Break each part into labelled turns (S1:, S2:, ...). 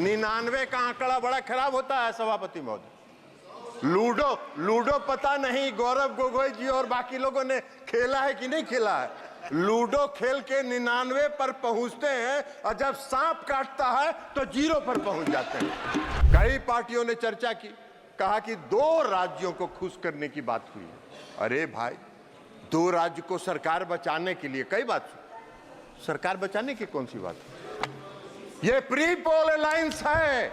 S1: 99 का आंकड़ा बड़ा खराब होता है सभापति महोदय। लूडो पता नहीं गौरव गोगोई जी और बाकी लोगों ने खेला है कि नहीं खेला है। लूडो खेल के 99 पर पहुंचते हैं और जब सांप काटता है तो 0 पर पहुंच जाते हैं। कई पार्टियों ने चर्चा की, कहा कि 2 राज्यों को खुश करने की बात हुई है। अरे भाई, 2 राज्य को सरकार बचाने के लिए कई बात, सरकार बचाने की कौन सी बात है? ये प्री पोल अलायंस है,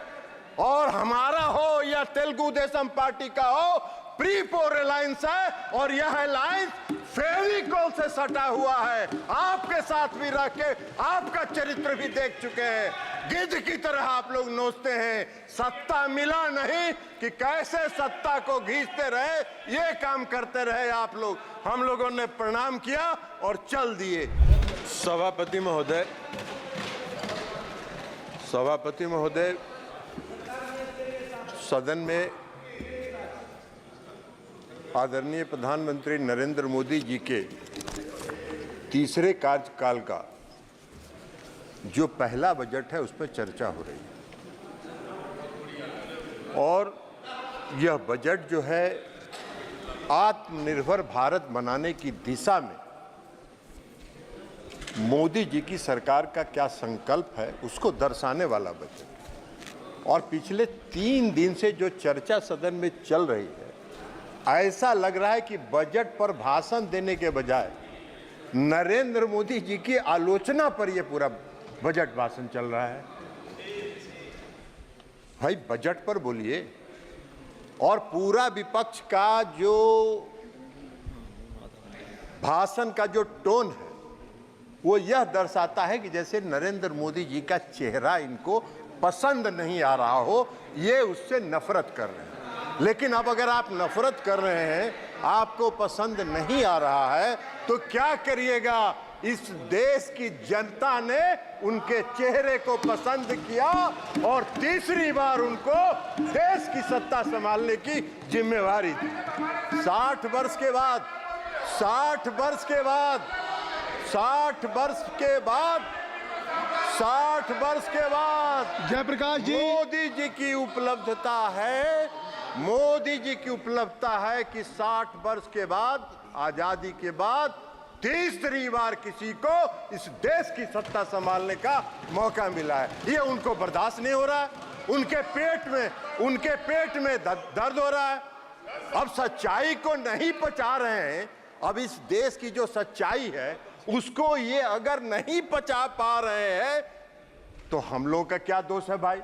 S1: और हमारा हो या तेलुगु देशम पार्टी का हो, प्री पोल अलायंस है। और यह अलायंस फेविकोल से सटा हुआ है। आपके साथ भी रह के आपका चरित्र भी देख चुके हैं। गिद्ध की तरह आप लोग नोचते हैं। सत्ता मिला नहीं कि कैसे सत्ता को घींचते रहे, ये काम करते रहे आप लोग। हम लोगों ने प्रणाम किया और चल दिए। सभापति महोदय, सदन में आदरणीय प्रधानमंत्री नरेंद्र मोदी जी के तीसरे कार्यकाल का जो पहला बजट है उस पर चर्चा हो रही है। और यह बजट जो है आत्मनिर्भर भारत बनाने की दिशा में मोदी जी की सरकार का क्या संकल्प है उसको दर्शाने वाला बजट। और पिछले 3 दिन से जो चर्चा सदन में चल रही है, ऐसा लग रहा है कि बजट पर भाषण देने के बजाय नरेंद्र मोदी जी की आलोचना पर यह पूरा बजट भाषण चल रहा है। भाई, बजट पर बोलिए। और पूरा विपक्ष का जो भाषण का जो टोन है वो यह दर्शाता है कि जैसे नरेंद्र मोदी जी का चेहरा इनको पसंद नहीं आ रहा हो, ये उससे नफरत कर रहे हैं। लेकिन अब अगर आप नफरत कर रहे हैं, आपको पसंद नहीं आ रहा है, तो क्या करिएगा? इस देश की जनता ने उनके चेहरे को पसंद किया और तीसरी बार उनको देश की सत्ता संभालने की जिम्मेवारी दी। 60 वर्ष के बाद
S2: जयप्रकाश जी,
S1: मोदी जी की उपलब्धता है कि 60 वर्ष के बाद, आजादी के बाद तीसरी बार किसी को इस देश की सत्ता संभालने का मौका मिला है। ये उनको बर्दाश्त नहीं हो रहा है। उनके पेट में दर्द हो रहा है। अब सच्चाई को नहीं पचा रहे हैं। अब इस देश की जो सच्चाई है उसको ये अगर नहीं पचा पा रहे हैं तो हम लोगों का क्या दोष है भाई?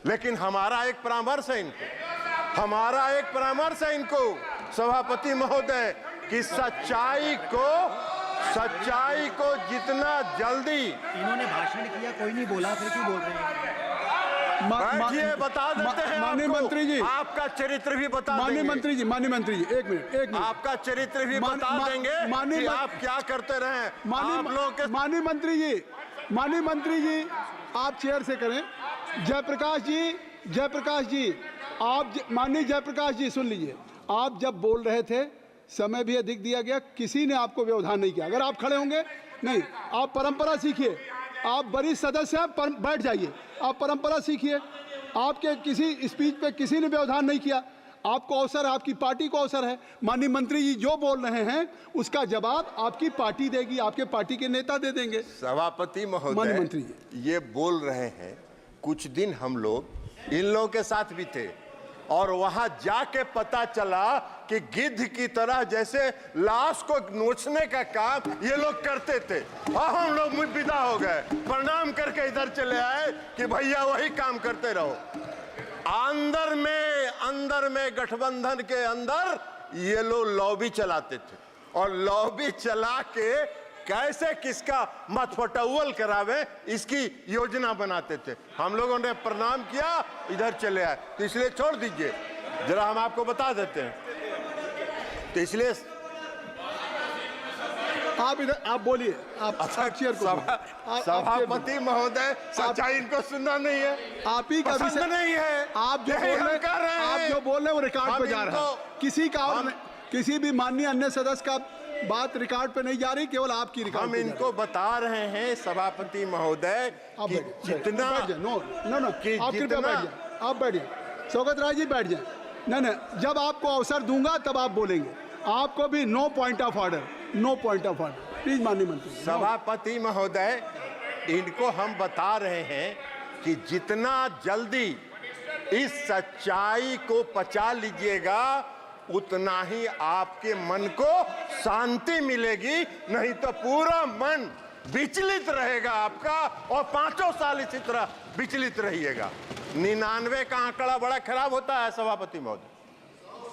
S1: लेकिन हमारा एक परामर्श है इनको सभापति महोदय कि सच्चाई को जितना जल्दी।
S3: इन्होंने भाषण किया, कोई नहीं बोला, फिर क्यों बोल रहे हैं?
S1: बैठिए, बता देते हैं
S2: माननीय मंत्री जी,
S1: आपका चरित्र भी बता देंगे।
S2: माननीय मंत्री जी, एक मिनट
S1: आपका चरित्र भी बता देंगे कि आप क्या करते रहे।
S2: माननीय मंत्री जी, आप चेयर से करें। जयप्रकाश जी, आप माननीय जयप्रकाश जी सुन लीजिए। आप जब बोल रहे थे समय भी अधिक दिया गया, किसी ने आपको व्यवधान नहीं किया। अगर आप खड़े होंगे, नहीं, आप परंपरा सीखिए। आप वरिष्ठ सदस्य हैं, बैठ जाइए। आप परंपरा सीखिए। आपके किसी स्पीच पे किसी ने व्यवधान नहीं किया। आपको अवसर है, आपकी पार्टी को अवसर है। माननीय मंत्री जी जो बोल रहे हैं उसका जवाब आपकी पार्टी देगी, आपके पार्टी के नेता दे देंगे।
S1: सभापति महोदय,
S2: माननीय मंत्री जी
S1: ये बोल रहे हैं। कुछ दिन हम लोग इन लोगों के साथ भी थे और वहां जाके पता चला कि गिद्ध की तरह जैसे लाश को नोचने का काम ये लोग करते थे। और हम लोग विदा हो गए, प्रणाम करके इधर चले आए कि भैया वही काम करते रहो। अंदर में गठबंधन के अंदर ये लोग लॉबी चलाते थे और लॉबी चला के कैसे किसका मतफटौल करावे इसकी योजना बनाते थे। हम लोगों ने प्रणाम किया, इधर चले आए। तो इसलिए छोड़ दीजिए, जरा हम आपको बता देते हैं। तो इसलिए
S2: आप इधर आप बोलिए। आप चेयर को
S1: सभापति महोदय, सच्चाई इनको सुनना नहीं है,
S2: आप ही का
S1: पसंद नहीं है।
S2: आप जो बोल रहे हैं वो रिकॉर्ड पे जा रहा है। किसी भी माननीय अन्य सदस्य का बात रिकॉर्ड पे नहीं जा रही, केवल आपकी रिकॉर्ड
S1: हम
S2: पे जा
S1: इनको बता रहे हैं सभापति महोदय
S2: आप
S1: कि
S2: बैठिए,
S1: जितना
S2: बैठ जाए। नो नो नो,
S1: कि
S2: आप कृपया
S1: जितना-
S2: बैठ जाए, आप बैठ जाए। शौकत राय जी बैठ जाए। नहीं, जब आपको अवसर दूंगा तब आप बोलेंगे। आपको भी no point of order, no point of order, please माननीय मंत्री।
S1: सभापति महोदय, इनको हम बता रहे हैं कि जितना जल्दी इस सच्चाई को पचा लीजिएगा उतना ही आपके मन को शांति मिलेगी, नहीं तो पूरा मन विचलित रहेगा आपका और 5 साल इसी तरह विचलित रहिएगा। 99 का आंकड़ा बड़ा खराब होता है सभापति महोदय।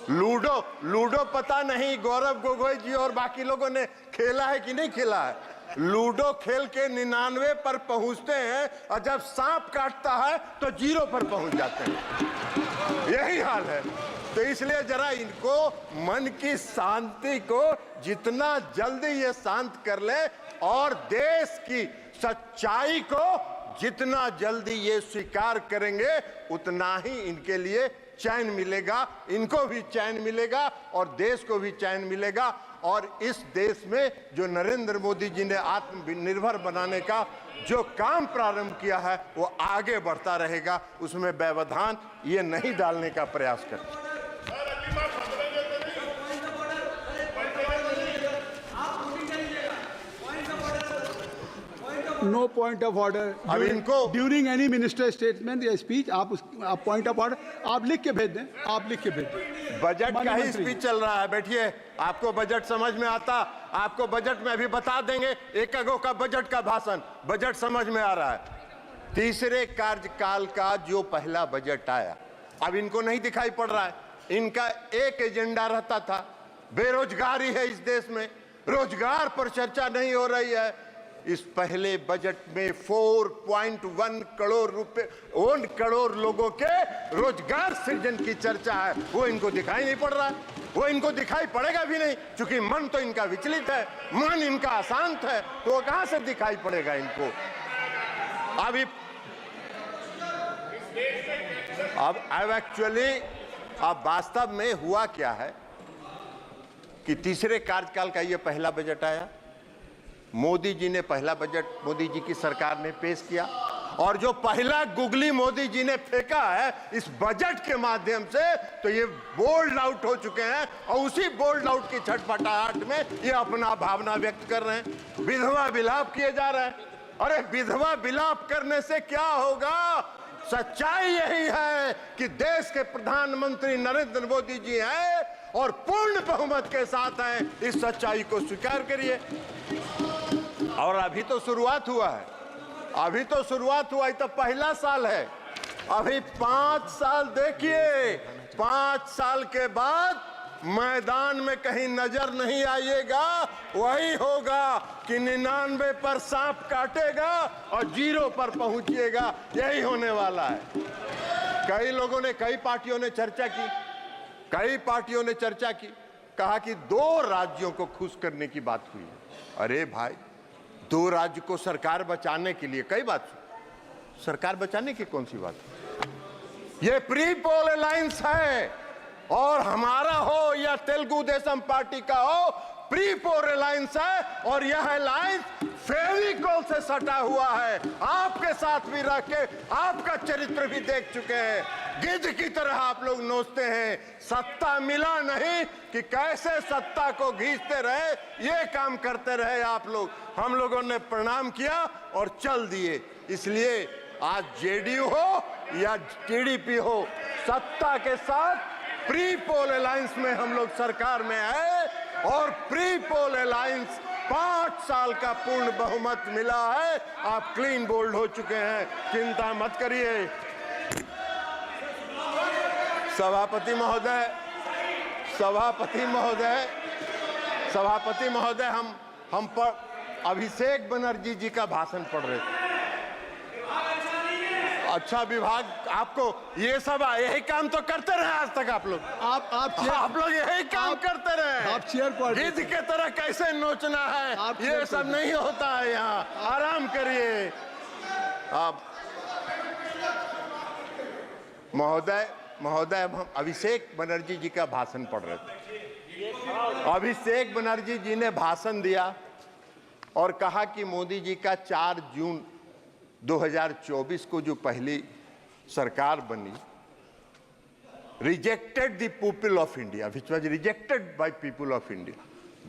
S1: लूडो पता नहीं गौरव गोगोई जी और बाकी लोगों ने खेला है कि नहीं खेला है। लूडो खेल के 99 पर पहुंचते हैं और जब सांप काटता है तो 0 पर पहुंच जाते हैं। यही हाल है। तो इसलिए जरा इनको मन की शांति को जितना जल्दी ये शांत कर ले और देश की सच्चाई को जितना जल्दी ये स्वीकार करेंगे उतना ही इनके लिए चैन मिलेगा, इनको भी चैन मिलेगा और देश को भी चैन मिलेगा। और इस देश में जो नरेंद्र मोदी जी ने आत्मनिर्भर बनाने का जो काम प्रारंभ किया है वो आगे बढ़ता रहेगा, उसमें व्यवधान ये नहीं डालने का प्रयास करें।
S2: नो पॉइंट ऑफ ऑर्डर
S1: अब इनको
S2: ड्यूरिंग एनी मिनिस्टर स्टेटमेंट या स्पीच आप पॉइंट ऑफ ऑर्डर आप लिख के भेज दें, आप लिख के भेज दें।
S1: बजट का ही
S2: मंत्री।
S1: स्पीच चल रहा है, बैठिए। आपको बजट समझ में आता, आपको बजट में अभी बता देंगे। एक का बजट का भाषण, बजट समझ में आ रहा है। तीसरे कार्यकाल का जो पहला बजट आया अब इनको नहीं दिखाई पड़ रहा है। इनका एक एजेंडा रहता था, बेरोजगारी है इस देश में, रोजगार पर चर्चा नहीं हो रही है। इस पहले बजट में 4.1 करोड़ रुपए 1 करोड़ लोगों के रोजगार सृजन की चर्चा है, वो इनको दिखाई नहीं पड़ रहा है। वो इनको दिखाई पड़ेगा भी नहीं, क्योंकि मन तो इनका विचलित है, मन इनका अशांत है, तो वो कहां से दिखाई पड़ेगा इनको। अभी अब एक्चुअली अब वास्तव में हुआ क्या है कि तीसरे कार्यकाल का ये पहला बजट आया। मोदी जी ने पहला बजट मोदी जी की सरकार ने पेश किया और जो पहला गुगली मोदी जी ने फेंका है इस बजट के माध्यम से, तो ये बोल्ड आउट हो चुके हैं और उसी बोल्ड आउट की छटपटाहट में ये अपना भावना व्यक्त कर रहे हैं। विधवा विलाप किए जा रहे हैं। अरे विधवा विलाप करने से क्या होगा? सच्चाई यही है कि देश के प्रधानमंत्री नरेंद्र मोदी जी हैं और पूर्ण बहुमत के साथ हैं। इस सच्चाई को स्वीकार करिए। और अभी तो शुरुआत हुआ है, अभी तो शुरुआत हुआ है, तो पहला साल है। अभी 5 साल देखिए, 5 साल के बाद मैदान में कहीं नजर नहीं आइएगा। वही होगा कि 99 पर सांप काटेगा और 0 पर पहुंचिएगा। यही होने वाला है। कई लोगों ने, कई पार्टियों ने चर्चा की, कई पार्टियों ने चर्चा की, कहा कि 2 राज्यों को खुश करने की बात हुई है। अरे भाई, 2 राज्य को सरकार बचाने के लिए कई बात, सरकार बचाने की कौन सी बात? ये प्री पोल अलायंस है और हमारा हो या तेलुगु देशम पार्टी का हो, प्री पोल अलायंस है और यह अलायंस फेविकोल से सटा हुआ है। आपके साथ भी रह के आपका चरित्र भी देख चुके हैं। गिद्ध की तरह आप लोग नोचते हैं। सत्ता मिला नहीं कि कैसे सत्ता को घींचते रहे, ये काम करते रहे आप लोग। हम लोगों ने प्रणाम किया और चल दिए। इसलिए आज जेडीयू हो या टीडीपी हो, सत्ता के साथ प्री पोल अलायंस में हम लोग सरकार में है और प्री पोल अलायंस 5 साल का पूर्ण बहुमत मिला है। आप क्लीन बोल्ड हो चुके हैं, चिंता मत करिए। सभापति महोदय, सभापति महोदय, सभापति महोदय, हम पर अभिषेक बनर्जी जी का भाषण पढ़ रहे थे। अच्छा विभाग, आपको ये सब यही काम तो करते रहे आज तक आप लोग। आप लोग यही काम करते रहे।
S2: आप चेयर पर
S1: गिद्ध के तरह कैसे नोचना है, ये सब नहीं होता है यहाँ। आराम करिए आप। महोदय, हम अभिषेक बनर्जी जी का भाषण पढ़ रहे थे। अभिषेक बनर्जी जी ने भाषण दिया और कहा कि मोदी जी का 4 जून 2024 को जो पहली सरकार बनी, rejected the people of India, which was rejected by people of India.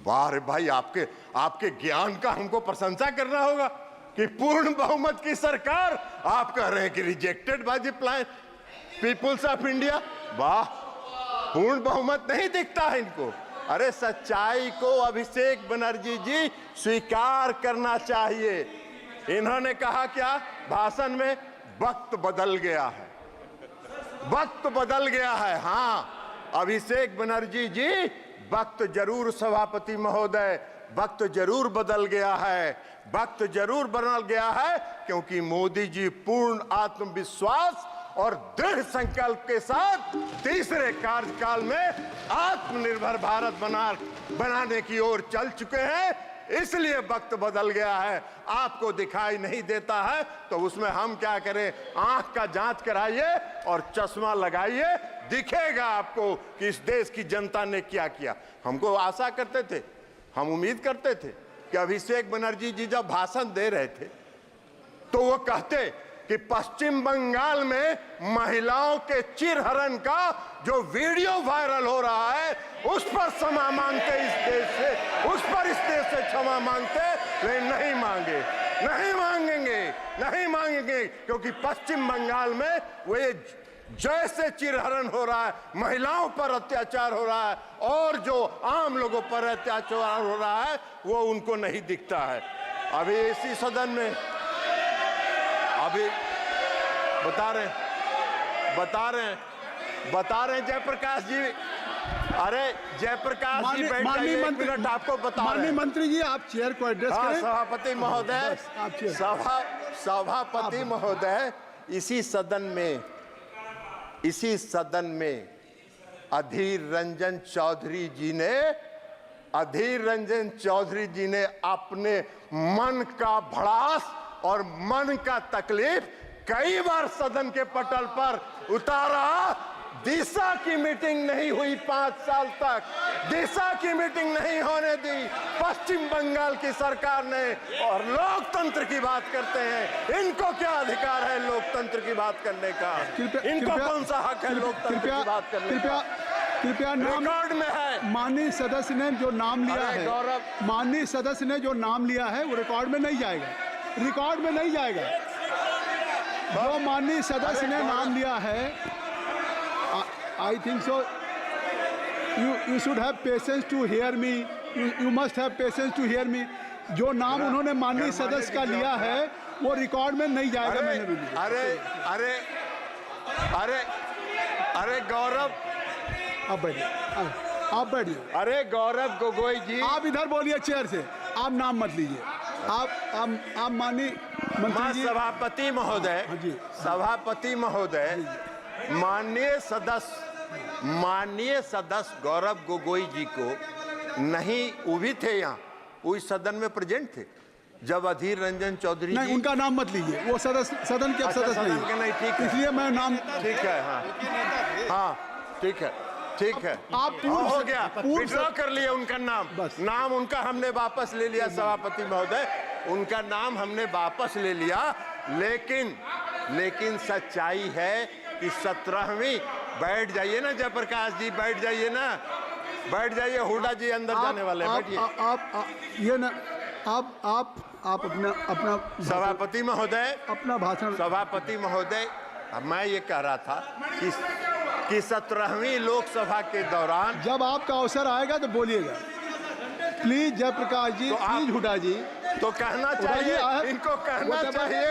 S1: वाह रे भाई, आपके ज्ञान का हमको प्रशंसा करना होगा कि पूर्ण बहुमत की सरकार आप कह रहे हैं कि rejected by the plan peoples of India. वाह, पूर्ण बहुमत नहीं दिखता है इनको। अरे सच्चाई को अभिषेक बनर्जी जी स्वीकार करना चाहिए। इन्होंने कहा क्या भाषण में? वक्त बदल गया है, वक्त बदल गया है। हाँ अभिषेक बनर्जी जी, वक्त जरूर सभापति महोदय, वक्त जरूर बदल गया है, वक्त जरूर बदल गया है, क्योंकि मोदी जी पूर्ण आत्मविश्वास और दृढ़ संकल्प के साथ तीसरे कार्यकाल में आत्मनिर्भर भारत बनाने की ओर चल चुके हैं। इसलिए वक्त बदल गया है। आपको दिखाई नहीं देता है तो उसमें हम क्या करें? आंख का जांच कराइए और चश्मा लगाइए, दिखेगा आपको कि इस देश की जनता ने क्या किया। हमको आशा करते थे, हम उम्मीद करते थे कि अभिषेक बनर्जी जी जब भाषण दे रहे थे तो वो कहते कि पश्चिम बंगाल में महिलाओं के चिरहरण का जो वीडियो वायरल हो रहा है उस पर क्षमा मांगते, इस देश से, उस पर इस देश से क्षमा मांगते, लेकिन नहीं मांगे, नहीं मांगेंगे, नहीं मांगेंगे, क्योंकि पश्चिम बंगाल में वो जैसे चिरहरण हो रहा है, महिलाओं पर अत्याचार हो रहा है और जो आम लोगों पर अत्याचार हो रहा है वो उनको नहीं दिखता है। अभी इसी सदन में अभी बता रहे जयप्रकाश जी, अरे जयप्रकाश जी बैठ जाइए, एक मिनट आपको बता रहे हैं।
S2: माननीय मंत्री जी, आप चेयर को एड्रेस करें।
S1: सभापति महोदय, सभापति महोदय, इसी सदन में अधीर रंजन चौधरी जी ने अपने मन का भड़ास और मन का तकलीफ कई बार सदन के पटल पर उतारा। दिशा की मीटिंग नहीं हुई 5 साल तक, दिशा की मीटिंग नहीं होने दी पश्चिम बंगाल की सरकार ने। और लोकतंत्र की बात करते हैं, इनको क्या अधिकार है लोकतंत्र की बात करने का? इनको कौन सा हक है लोकतंत्र की बात करने का?
S2: कृपया नाम
S1: रिकॉर्ड में है।
S2: माननीय सदस्य ने जो नाम लिया है,
S1: गौरव,
S2: माननीय सदस्य ने जो नाम लिया है वो रिकॉर्ड में नहीं जाएगा, रिकॉर्ड में नहीं जाएगा। जो माननीय सदस्य ने नाम लिया है, I think so you should have patience to hear me, you must have patience to hear me. जो नाम उन्होंने माननीय सदस्य का लिया है वो रिकॉर्ड में नहीं जाएगा। मैंने भी लिया।
S1: अरे गौरव,
S2: आप बैठिए।
S1: अरे गौरव गोगोई जी,
S2: आप इधर बोलिए चेयर से, आप नाम मत लीजिए। आप माननीय मंत्री जी,
S1: सभापति महोदय, सभापति महोदय, माननीय सदस्य गौरव गोगोई जी को नहीं, वो भी थे यहाँ, वो इस सदन में प्रेजेंट थे जब अधीर रंजन चौधरी
S2: नहीं,
S1: जी,
S2: उनका नाम मत लीजिए, वो सदन के सदस्य नहीं,
S1: ठीक है,
S2: इसलिए मैं नाम,
S1: ठीक है, हाँ ठीक है, ठीक है,
S2: आप
S1: हो गया, विड्रॉ कर लिया उनका नाम, नाम उनका हमने वापस ले लिया। सभापति महोदय, उनका नाम हमने वापस ले लिया, लेकिन सच्चाई है कि 17वीं, बैठ जाइए ना जयप्रकाश जी, बैठ जाइए ना, बैठ जाइए, हुड्डा जी अंदर जाने वाले, बैठिए।
S2: आप अपना
S1: सभापति महोदय,
S2: अपना भाषण।
S1: सभापति महोदय, मैं ये कह रहा था कि 17वीं लोकसभा के दौरान
S2: जब आपका अवसर आएगा तो बोलिएगा प्लीज। जयप्रकाश जी, प्लीज हुड्डा जी,
S1: तो कहना चाहिए, इनको कहना चाहिए,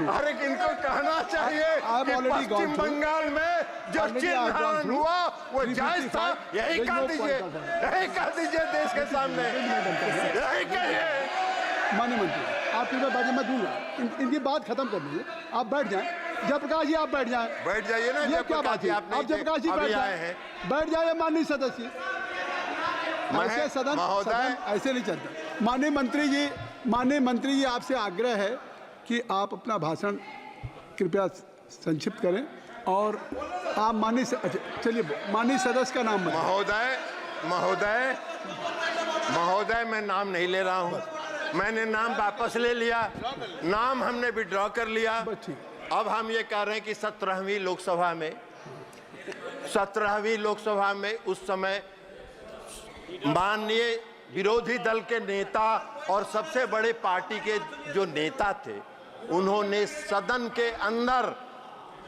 S1: अरे इनको कहना चाहिए कि पश्चिम बंगाल में जो चिरहरण हुआ वो जायज था। यही कह दीजिए देश के सामने, यही कहिए।
S2: माननीय मंत्री, आप इधर बाजी मत दूंगा, इनकी बात खत्म कर दीजिए, आप बैठ जाएं। जयप्रकाश जी, आप बैठ जाएं,
S1: बैठ जाइए ना।
S2: ये क्या बात है? आप जयप्रकाश जी बैठ जाइए, माननीय सदस्य। ऐसे सदन ऐसे नहीं चलता। माननीय मंत्री जी, आपसे आग्रह है कि आप अपना भाषण कृपया संक्षिप्त करें और आप माननीय सदस्य का नाम
S1: महोदय, महोदय मैं नाम नहीं ले रहा हूं, मैंने नाम वापस ले लिया, नाम हमने विड्रॉ कर लिया।
S2: बस ठीक।
S1: अब हम ये कह रहे हैं कि 17वीं लोकसभा में उस समय माननीय विरोधी दल के नेता और सबसे बड़े पार्टी के जो नेता थे, उन्होंने सदन के अंदर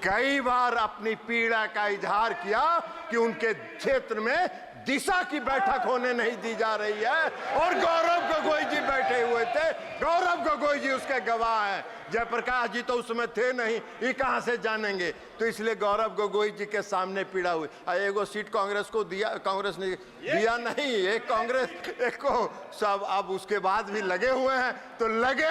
S1: कई बार अपनी पीड़ा का इजहार किया कि उनके क्षेत्र में दिशा की बैठक होने नहीं दी जा रही है, और गौरव गोगोई जी बैठे हुए थे। गौरव गोगोई जी उसके गवाह हैं। जयप्रकाश जी तो उसमें थे नहीं, ये कहां से जानेंगे? तो इसलिए गौरव गोगोई जी के सामने पीड़ा हुई। एगो सीट कांग्रेस को दिया, कांग्रेस ने दिया नहीं, एक कांग्रेस एक को सब। अब उसके बाद भी लगे हुए हैं, तो लगे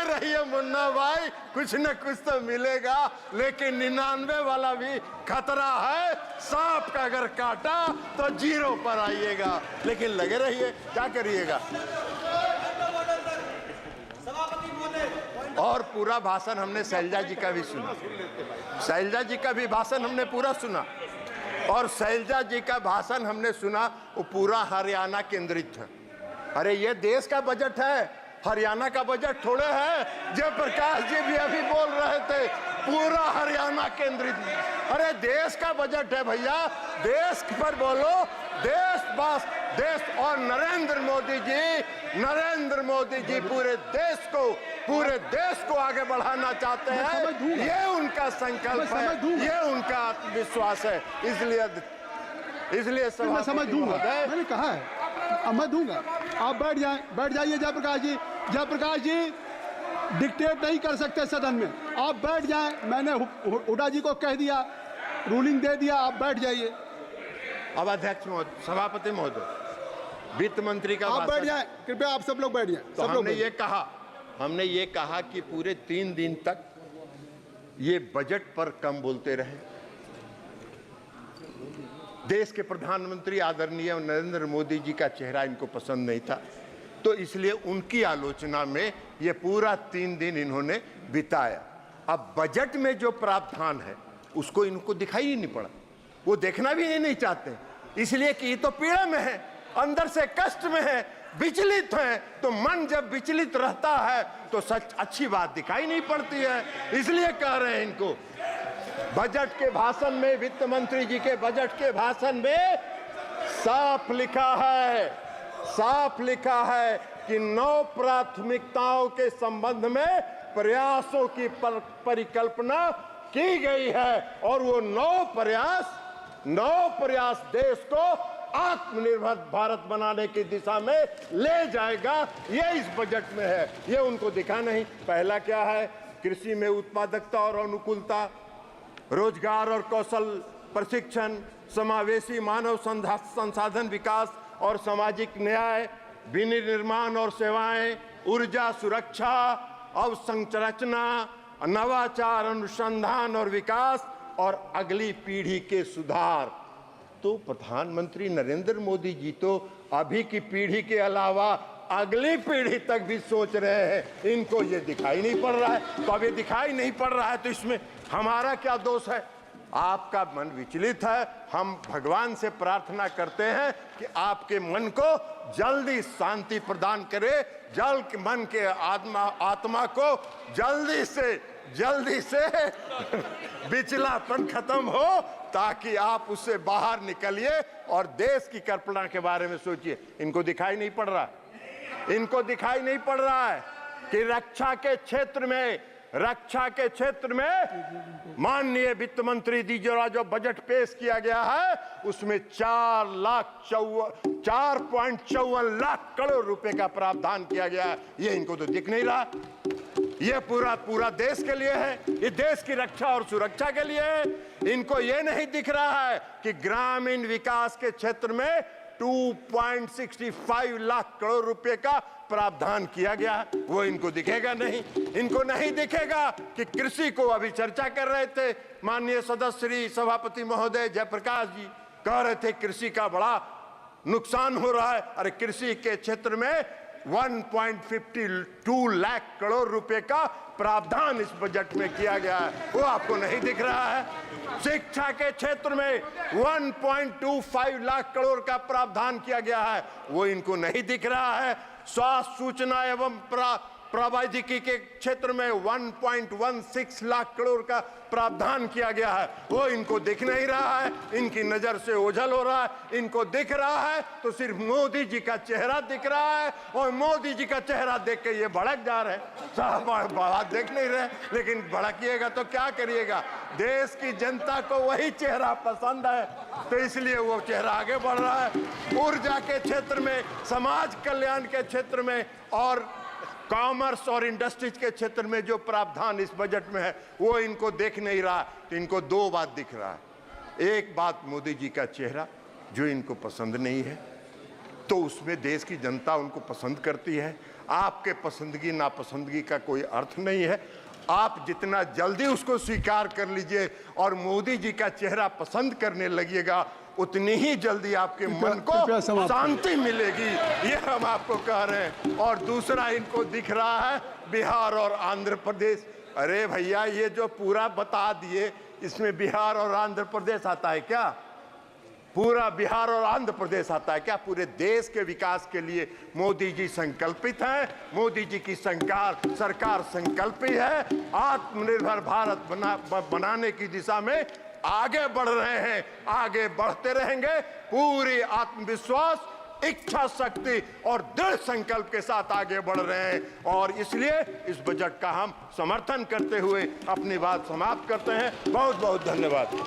S1: रहिए मुन्ना भाई, कुछ न कुछ तो मिलेगा। लेकिन 99 वाला भी खतरा है, सांप का अगर काटा तो 0 पर आइएगा। लेकिन लगे रहिए, क्या करिएगा। और पूरा भाषण हमने शैलजा जी का भी सुना, शैलजा जी का भी भाषण हमने पूरा सुना, और शैलजा जी का भाषण हमने सुना, वो पूरा हरियाणा केंद्रित था। अरे ये देश का बजट है, हरियाणा का बजट थोड़े है। जयप्रकाश जी भी अभी बोल रहे थे पूरा हरियाणा केंद्रित। अरे देश का बजट है भैया, देश पर बोलो, देश। और नरेंद्र मोदी जी पूरे देश को आगे बढ़ाना चाहते हैं। ये उनका संकल्प है, ये उनका आत्मविश्वास है। इसलिए
S2: मैं समझ दूंगा, मैंने कहा है, अब मैं दूंगा। आप बैठ जाइए जयप्रकाश जी डिक्टेट नहीं कर सकते सदन में, आप बैठ जाएं। मैंने हुड्डा जी को कह दिया, रूलिंग दे दिया, आप बैठ जाइए।
S1: अब अध्यक्ष महोदय, सभापति महोदय, वित्त मंत्री का
S2: आप बैठ जाएं, कृपया आप सब लोग बैठ जाएं।
S1: तो हमने ये कहा कि पूरे 3 दिन तक ये बजट पर कम बोलते रहे। देश के प्रधानमंत्री आदरणीय नरेंद्र मोदी जी का चेहरा इनको पसंद नहीं था, तो इसलिए उनकी आलोचना में ये पूरा 3 दिन इन्होंने बिताया। अब बजट में जो प्रावधान है उसको इनको दिखाई ही नहीं पड़ा, वो देखना भी नहीं चाहते, इसलिए कि ये तो पीड़ा में है, अंदर से कष्ट में है, विचलित है। तो मन जब विचलित रहता है तो सच अच्छी बात दिखाई नहीं पड़ती है, इसलिए कह रहे हैं इनको। बजट के भाषण में, वित्त मंत्री जी के बजट के भाषण में साफ लिखा है कि 9 प्राथमिकताओं के संबंध में प्रयासों की परिकल्पना की गई है, और वो 9 प्रयास देश को आत्मनिर्भर भारत बनाने की दिशा में ले जाएगा। ये इस बजट में है, ये उनको दिखा नहीं। पहला क्या है? कृषि में उत्पादकता और अनुकूलता, रोजगार और कौशल प्रशिक्षण, समावेशी मानव संसाधन विकास और सामाजिक न्याय, विनिर्माण और सेवाएं, ऊर्जा सुरक्षा, अवसंरचना, नवाचार, अनुसंधान और विकास, और अगली पीढ़ी के सुधार। तो प्रधानमंत्री नरेंद्र मोदी जी तो अभी की पीढ़ी के अलावा अगली पीढ़ी तक भी सोच रहे हैं, इनको ये दिखाई नहीं पड़ रहा है। तो अब ये दिखाई नहीं पड़ रहा है तो इसमें हमारा क्या दोष है? आपका मन विचलित है, हम भगवान से प्रार्थना करते हैं कि आपके मन को जल्दी शांति प्रदान करे, मन के आत्मा को जल्दी से विचलापन खत्म हो, ताकि आप उससे बाहर निकलिए और देश की कल्पना के बारे में सोचिए। इनको दिखाई नहीं पड़ रहा है कि रक्षा के क्षेत्र में माननीय वित्त मंत्री जी द्वारा जो बजट पेश किया गया है उसमें 4.54 लाख करोड़ रुपए का प्रावधान किया गया है। ये इनको तो दिख नहीं रहा। ये पूरा देश के लिए है, ये देश की रक्षा और सुरक्षा के लिए है। इनको ये नहीं दिख रहा है कि ग्रामीण विकास के क्षेत्र में 2.65 लाख करोड़ रुपए का प्रावधान किया गया, वो इनको दिखेगा नहीं। इनको नहीं दिखेगा कि कृषि को अभी चर्चा कर रहे थे माननीय सदस्य श्री सभापति महोदय जयप्रकाश जी, कह रहे थे कृषि का बड़ा नुकसान हो रहा है। अरे कृषि के क्षेत्र में 1.52 लाख करोड़ रुपए का प्रावधान इस बजट में किया गया है, वो आपको नहीं दिख रहा है। शिक्षा के क्षेत्र में 1.25 लाख करोड़ का प्रावधान किया गया है, वो इनको नहीं दिख रहा है। स्वास्थ्य, सूचना एवं प्रौद्योगिकी के क्षेत्र में 1.16 लाख करोड़ का प्रावधान किया गया है, वो इनको दिख नहीं रहा है। इनकी नजर से ओझल हो रहा है। इनको दिख रहा है तो सिर्फ मोदी जी का चेहरा दिख रहा है, और मोदी जी का चेहरा देख के ये भड़क जा रहे हैं। साहब बड़ा देख नहीं रहे, लेकिन भड़किएगा तो क्या करिएगा। देश की जनता को वही चेहरा पसंद है, तो इसलिए वो चेहरा आगे बढ़ रहा है। ऊर्जा के क्षेत्र में, समाज कल्याण के क्षेत्र में और कॉमर्स और इंडस्ट्रीज के क्षेत्र में जो प्रावधान इस बजट में है, वो इनको देख नहीं रहा। तो इनको दो बात दिख रहा है। एक बात मोदी जी का चेहरा जो इनको पसंद नहीं है, तो उसमें देश की जनता उनको पसंद करती है। आपके पसंदगी नापसंदगी का कोई अर्थ नहीं है। आप जितना जल्दी उसको स्वीकार कर लीजिए और मोदी जी का चेहरा पसंद करने लगिएगा, उतनी ही जल्दी आपके मन को शांति मिलेगी, ये हम आपको कह रहे हैं। और दूसरा इनको दिख रहा है बिहार और आंध्र प्रदेश। अरे भैया, ये जो पूरा बता दिए, इसमें बिहार और आंध्र प्रदेश आता है क्या? पूरा बिहार और आंध्र प्रदेश आता है क्या? पूरे देश के विकास के लिए मोदी जी संकल्पित हैं। मोदी जी की सरकार संकल्पित है। आत्मनिर्भर भारत बनाने की दिशा में आगे बढ़ रहे हैं, आगे बढ़ते रहेंगे। पूरी आत्मविश्वास, इच्छा शक्ति और दृढ़ संकल्प के साथ आगे बढ़ रहे हैं। और इसलिए इस बजट का हम समर्थन करते हुए अपनी बात समाप्त करते हैं। बहुत बहुत धन्यवाद।